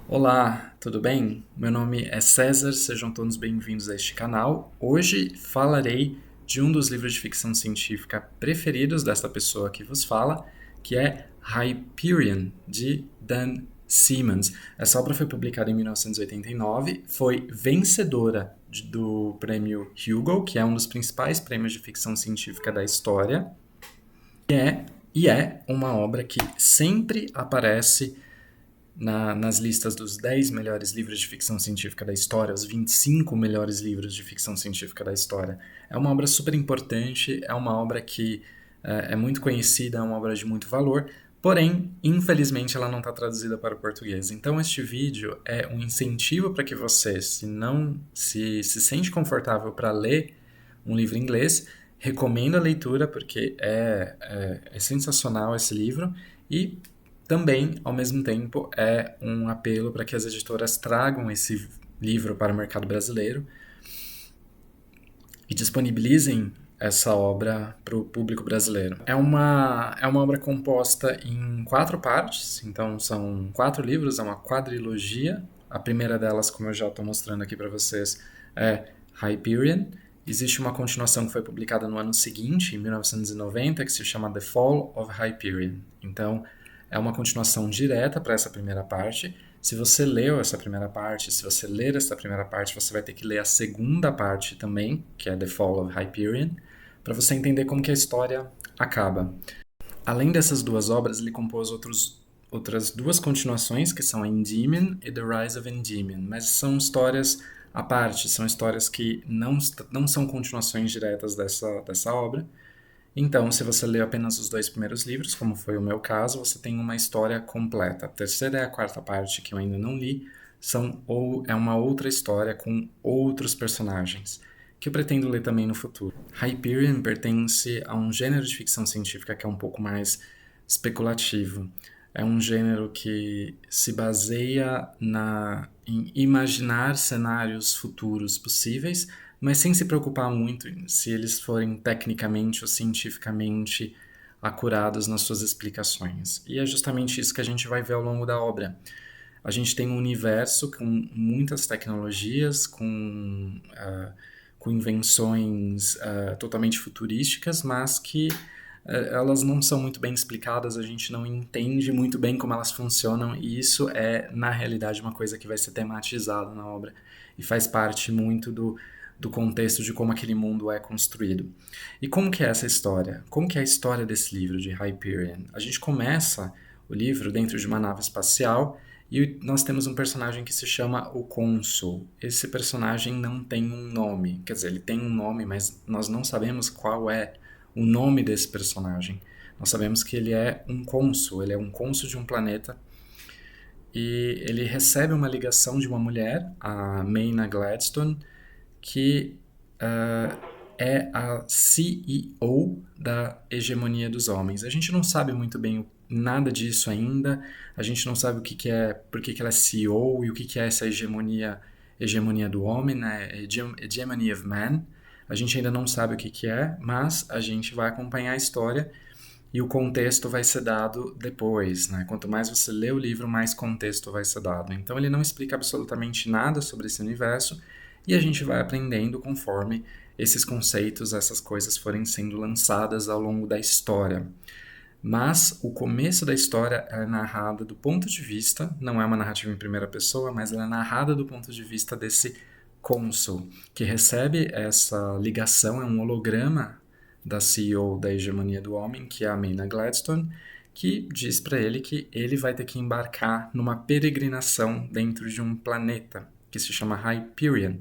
Olá, tudo bem? Meu nome é César, sejam todos bem-vindos a este canal. Hoje falarei de um dos livros de ficção científica preferidos desta pessoa que vos fala, que é Hyperion, de Dan Simmons. Essa obra foi publicada em 1989, foi vencedora do prêmio Hugo, que é um dos principais prêmios de ficção científica da história, e é uma obra que sempre aparece nas listas dos 10 melhores livros de ficção científica da história, os 25 melhores livros de ficção científica da história. É uma obra super importante, é uma obra que é muito conhecida, é uma obra de muito valor, porém, infelizmente, ela não está traduzida para o português. Então, este vídeo é um incentivo para que você, se não se sente confortável para ler um livro em inglês, recomendo a leitura porque é sensacional esse livro e também, ao mesmo tempo, é um apelo para que as editoras tragam esse livro para o mercado brasileiro e disponibilizem essa obra para o público brasileiro. É uma obra composta em 4 partes, então são 4 livros, é uma quadrilogia. A primeira delas, como eu já estou mostrando aqui para vocês, é Hyperion. Existe uma continuação que foi publicada no ano seguinte, em 1990, que se chama The Fall of Hyperion. Então, é uma continuação direta para essa primeira parte. Se você leu essa primeira parte, se você ler essa primeira parte, você vai ter que ler a segunda parte também, que é The Fall of Hyperion, para você entender como que a história acaba. Além dessas 2 obras, ele compôs outras 2 continuações, que são Endymion e The Rise of Endymion, mas são histórias à parte, são histórias que não são continuações diretas dessa obra. Então, se você lê apenas os 2 primeiros livros, como foi o meu caso, você tem uma história completa. A terceira e a quarta parte, que eu ainda não li, é uma outra história com outros personagens, que eu pretendo ler também no futuro. Hyperion pertence a um gênero de ficção científica que é um pouco mais especulativo. É um gênero que se baseia em imaginar cenários futuros possíveis, mas sem se preocupar muito se eles forem tecnicamente ou cientificamente acurados nas suas explicações. E é justamente isso que a gente vai ver ao longo da obra. A gente tem um universo com muitas tecnologias, com invenções totalmente futurísticas, mas que elas não são muito bem explicadas, a gente não entende muito bem como elas funcionam, e isso é, na realidade, uma coisa que vai ser tematizada na obra e faz parte muito do contexto de como aquele mundo é construído. E como que é essa história? Como que é a história desse livro, de Hyperion? A gente começa o livro dentro de uma nave espacial e nós temos um personagem que se chama o Cônsul. Esse personagem não tem um nome, quer dizer, ele tem um nome, mas nós não sabemos qual é o nome desse personagem. Nós sabemos que ele é um cônsul, ele é um cônsul de um planeta e ele recebe uma ligação de uma mulher, a Mayna Gladstone, que é a CEO da hegemonia dos homens. A gente não sabe muito bem nada disso ainda, a gente não sabe o que, que é, por que, que ela é CEO e o que, que é essa hegemonia do homem, né? Hegemony of Man. A gente ainda não sabe o que, que é, mas a gente vai acompanhar a história e o contexto vai ser dado depois, né? Quanto mais você lê o livro, mais contexto vai ser dado. Então ele não explica absolutamente nada sobre esse universo e a gente vai aprendendo conforme esses conceitos, essas coisas forem sendo lançadas ao longo da história. Mas o começo da história é narrada do ponto de vista, não é uma narrativa em primeira pessoa, mas ela é narrada do ponto de vista desse cônsul, que recebe essa ligação, é um holograma da CEO da hegemonia do homem, que é a Mayna Gladstone, que diz para ele que ele vai ter que embarcar numa peregrinação dentro de um planeta que se chama Hyperion.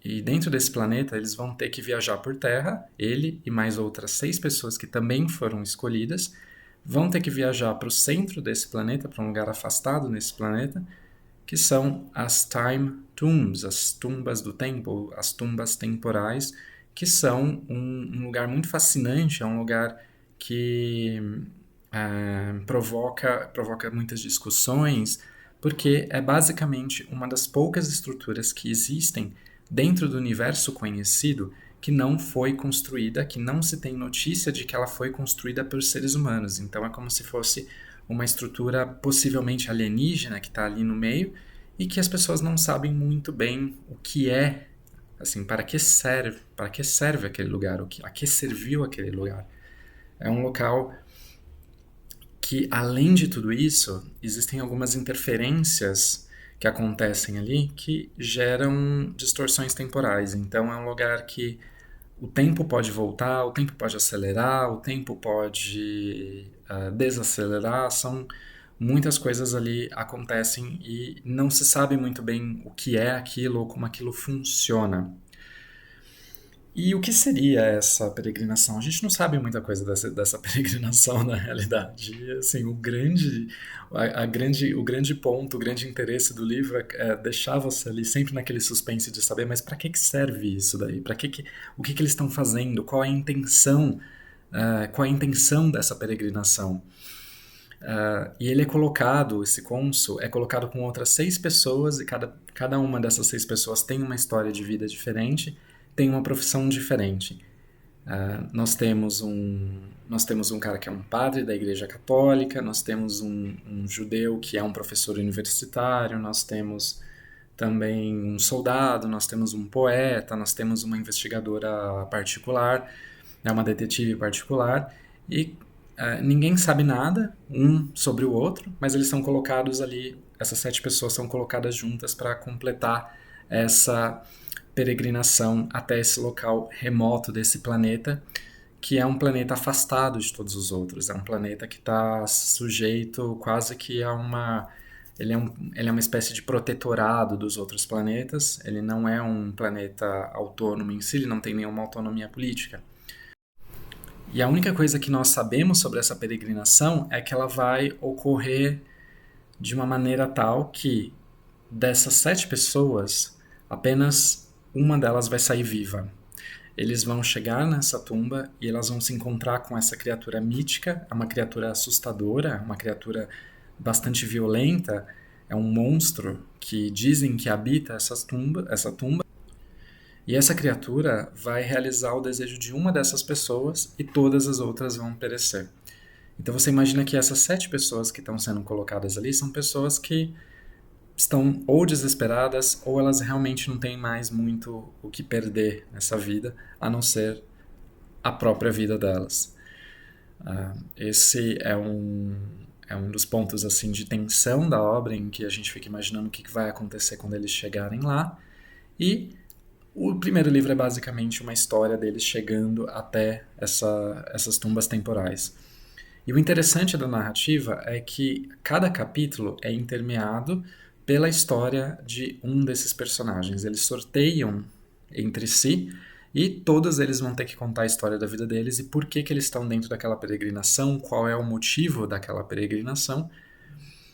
E dentro desse planeta eles vão ter que viajar por terra, ele e mais outras 6 pessoas que também foram escolhidas, vão ter que viajar para o centro desse planeta, para um lugar afastado nesse planeta, que são as Time Tombs, as tumbas do tempo, as tumbas temporais, que são um lugar muito fascinante, é um lugar que provoca muitas discussões, porque é basicamente uma das poucas estruturas que existem dentro do universo conhecido que não foi construída, que não se tem notícia de que ela foi construída por seres humanos. Então é como se fosse uma estrutura possivelmente alienígena que está ali no meio e que as pessoas não sabem muito bem o que é, assim, para que serve aquele lugar, a que serviu aquele lugar. É um local que, além de tudo isso, existem algumas interferências que acontecem ali que geram distorções temporais. Então, é um lugar que o tempo pode voltar, o tempo pode acelerar, o tempo pode desacelerar. São muitas coisas ali acontecem e não se sabe muito bem o que é aquilo ou como aquilo funciona. E o que seria essa peregrinação? A gente não sabe muita coisa dessa peregrinação na realidade. E, assim, o grande ponto, o grande interesse do livro é deixar você ali sempre naquele suspense de saber, mas para que serve isso daí? O que eles estão fazendo? Qual é a intenção? Qual é a intenção dessa peregrinação? E ele é colocado, esse cônsul, é colocado com outras 6 pessoas e cada uma dessas 6 pessoas tem uma história de vida diferente, tem uma profissão diferente. Nós temos um cara que é um padre da Igreja Católica, nós temos um judeu que é um professor universitário, nós temos também um soldado, nós temos um poeta, nós temos uma investigadora particular, uma detetive particular, e ninguém sabe nada um sobre o outro, mas eles são colocados ali, essas 7 pessoas são colocadas juntas para completar essa peregrinação até esse local remoto desse planeta, que é um planeta afastado de todos os outros. É um planeta que está sujeito quase que a uma... ele é uma espécie de protetorado dos outros planetas. Ele não é um planeta autônomo em si, ele não tem nenhuma autonomia política. E a única coisa que nós sabemos sobre essa peregrinação é que ela vai ocorrer de uma maneira tal que dessas 7 pessoas, apenas uma delas vai sair viva. Eles vão chegar nessa tumba e elas vão se encontrar com essa criatura mítica, é uma criatura assustadora, uma criatura bastante violenta, é um monstro que dizem que habita essa tumba. E essa criatura vai realizar o desejo de uma dessas pessoas e todas as outras vão perecer. Então você imagina que essas 7 pessoas que estão sendo colocadas ali são pessoas que estão ou desesperadas ou elas realmente não têm mais muito o que perder nessa vida, a não ser a própria vida delas. Esse é um dos pontos assim de tensão da obra, em que a gente fica imaginando o que vai acontecer quando eles chegarem lá. E o primeiro livro é basicamente uma história deles chegando até essas tumbas temporais. E o interessante da narrativa é que cada capítulo é intermeado pela história de um desses personagens. Eles sorteiam entre si e todos eles vão ter que contar a história da vida deles e por que eles estão dentro daquela peregrinação, qual é o motivo daquela peregrinação,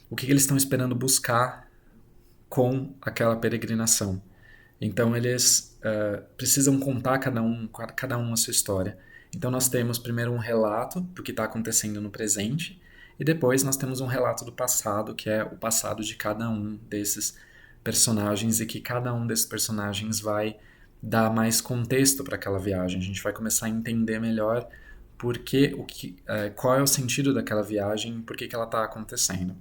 o que eles estão esperando buscar com aquela peregrinação. Então eles precisam contar cada um a sua história. Então nós temos primeiro um relato do que está acontecendo no presente e depois nós temos um relato do passado, que é o passado de cada um desses personagens e que cada um desses personagens vai dar mais contexto para aquela viagem. A gente vai começar a entender melhor qual é o sentido daquela viagem, por que ela está acontecendo.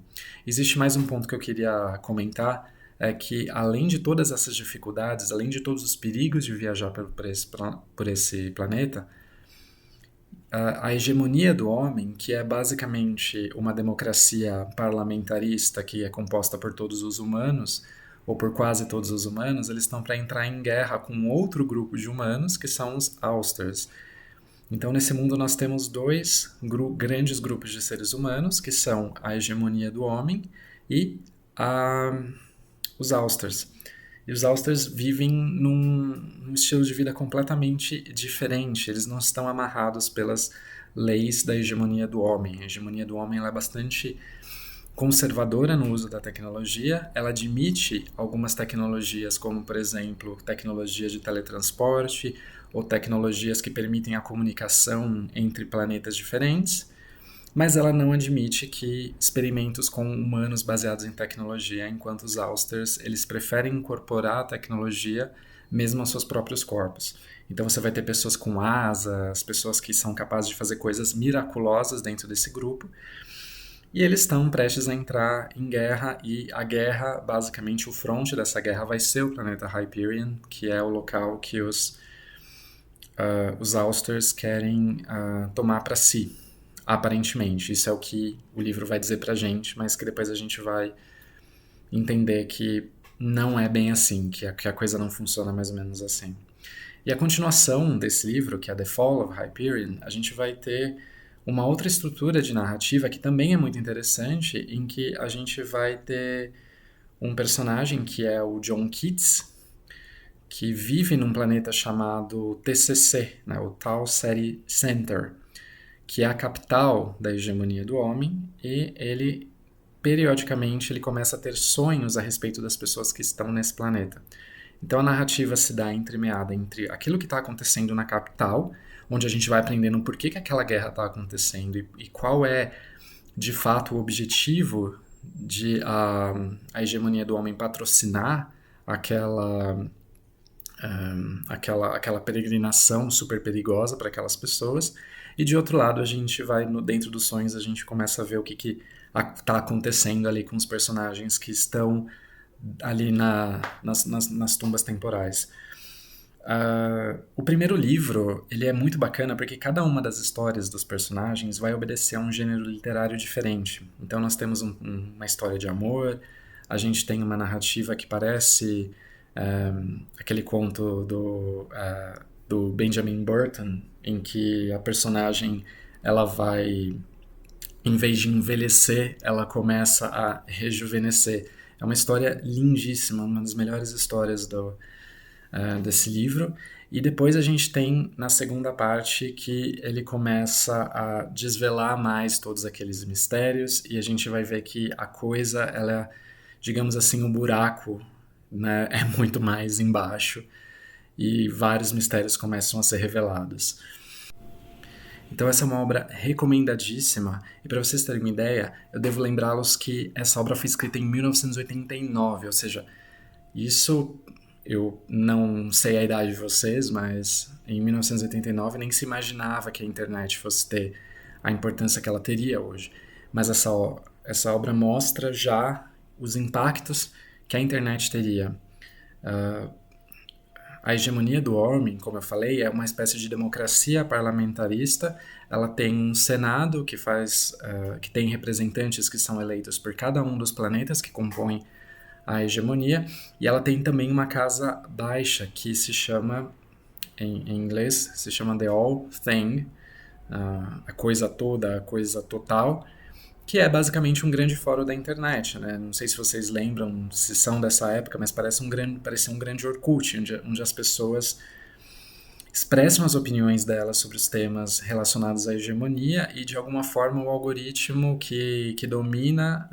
Existe mais um ponto que eu queria comentar, é que além de todas essas dificuldades, além de todos os perigos de viajar por esse planeta, a hegemonia do homem, que é basicamente uma democracia parlamentarista que é composta por todos os humanos, ou por quase todos os humanos, eles estão para entrar em guerra com outro grupo de humanos, que são os Austers. Então, nesse mundo, nós temos 2 grandes grupos de seres humanos, que são a hegemonia do homem e os Austers. E os Austers vivem num estilo de vida completamente diferente. Eles não estão amarrados pelas leis da hegemonia do homem. A hegemonia do homem ela é bastante conservadora no uso da tecnologia. Ela admite algumas tecnologias, como, por exemplo, tecnologias de teletransporte ou tecnologias que permitem a comunicação entre planetas diferentes, mas ela não admite que experimentos com humanos baseados em tecnologia, enquanto os Austers, eles preferem incorporar a tecnologia mesmo aos seus próprios corpos. Então você vai ter pessoas com asas, pessoas que são capazes de fazer coisas miraculosas dentro desse grupo, E eles estão prestes a entrar em guerra, e a guerra, basicamente, o fronte dessa guerra vai ser o planeta Hyperion, que é o local que os Austers querem tomar para si, aparentemente. Isso é o que o livro vai dizer pra gente, mas que depois a gente vai entender que não é bem assim, que a coisa não funciona mais ou menos assim. E a continuação desse livro, que é The Fall of Hyperion, a gente vai ter uma outra estrutura de narrativa que também é muito interessante, em que a gente vai ter um personagem que é o John Keats, que vive num planeta chamado TCC, né, o Tau Ceti Center, que é a capital da hegemonia do homem, e ele, periodicamente, ele começa a ter sonhos a respeito das pessoas que estão nesse planeta. Então a narrativa se dá entremeada entre aquilo que está acontecendo na capital, onde a gente vai aprendendo por que aquela guerra está acontecendo e qual é, de fato, o objetivo de a hegemonia do homem patrocinar aquela aquela peregrinação super perigosa para aquelas pessoas. E de outro lado, a gente vai dentro dos sonhos, a gente começa a ver o que está acontecendo ali com os personagens que estão ali nas tumbas temporais. O primeiro livro, ele é muito bacana porque cada uma das histórias dos personagens vai obedecer a um gênero literário diferente. Então nós temos uma história de amor, a gente tem uma narrativa que parece aquele conto do Benjamin Burton, em que a personagem, ela vai, em vez de envelhecer, ela começa a rejuvenescer. É uma história lindíssima, uma das melhores histórias desse livro. E depois a gente tem, na segunda parte, que ele começa a desvelar mais todos aqueles mistérios, e a gente vai ver que a coisa, ela, digamos assim, o buraco, né, é muito mais embaixo, e vários mistérios começam a ser revelados. Então essa é uma obra recomendadíssima, e para vocês terem uma ideia, eu devo lembrá-los que essa obra foi escrita em 1989, ou seja, isso eu não sei a idade de vocês, mas em 1989 nem se imaginava que a internet fosse ter a importância que ela teria hoje. Mas essa obra mostra já os impactos que a internet teria. A hegemonia do homem, como eu falei, é uma espécie de democracia parlamentarista. Ela tem um senado que tem representantes que são eleitos por cada um dos planetas que compõem a hegemonia, e ela tem também uma casa baixa que se chama, em inglês, se chama The All Thing, a coisa toda, a coisa total, que é basicamente um grande fórum da internet, né? Não sei se vocês lembram, se são dessa época, mas parecia um grande Orkut, onde as pessoas expressam as opiniões delas sobre os temas relacionados à hegemonia, e de alguma forma o algoritmo que domina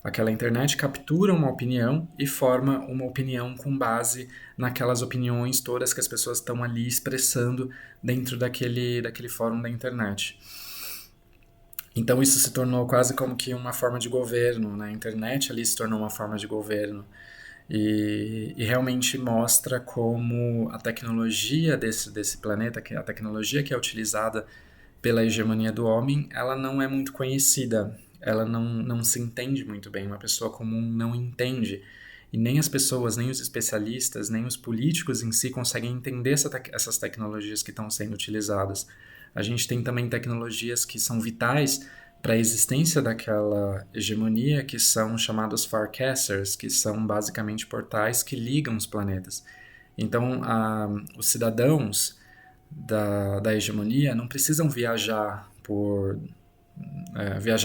aquela internet captura uma opinião e forma uma opinião com base naquelas opiniões todas que as pessoas estão ali expressando dentro daquele fórum da internet. Então isso se tornou quase como que uma forma de governo, né? A internet ali se tornou uma forma de governo. E realmente mostra como a tecnologia desse planeta, a tecnologia que é utilizada pela hegemonia do homem, ela não é muito conhecida, ela não se entende muito bem, uma pessoa comum não entende. E nem as pessoas, nem os especialistas, nem os políticos em si conseguem entender essas tecnologias que estão sendo utilizadas. A gente tem também tecnologias que são vitais para a existência daquela hegemonia, que são chamados Farcasters, que são basicamente portais que ligam os planetas. Então, os cidadãos da hegemonia não precisam viajar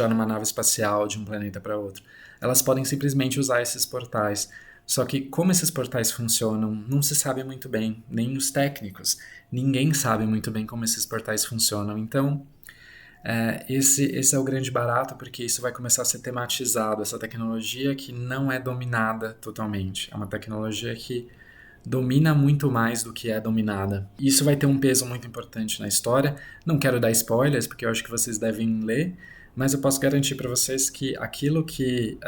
numa nave espacial de um planeta para outro. Elas podem simplesmente usar esses portais. Só que como esses portais funcionam, não se sabe muito bem, nem os técnicos. Ninguém sabe muito bem como esses portais funcionam. Então, esse é o grande barato, porque isso vai começar a ser tematizado, essa tecnologia que não é dominada totalmente. É uma tecnologia que domina muito mais do que é dominada. Isso vai ter um peso muito importante na história. Não quero dar spoilers, porque eu acho que vocês devem ler, mas eu posso garantir para vocês que aquilo que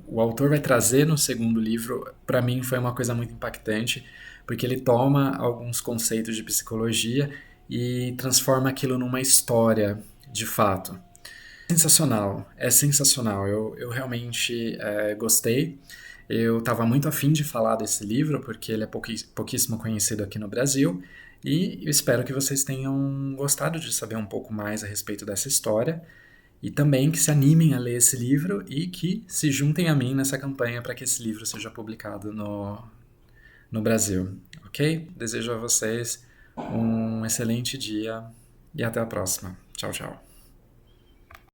o autor vai trazer no segundo livro, para mim foi uma coisa muito impactante, porque ele toma alguns conceitos de psicologia e transforma aquilo numa história de fato. Sensacional, é sensacional. Eu realmente gostei. Eu estava muito afim de falar desse livro, porque ele é pouquíssimo conhecido aqui no Brasil, e eu espero que vocês tenham gostado de saber um pouco mais a respeito dessa história, e também que se animem a ler esse livro e que se juntem a mim nessa campanha para que esse livro seja publicado no Brasil, ok? Desejo a vocês um excelente dia e até a próxima. Tchau, tchau.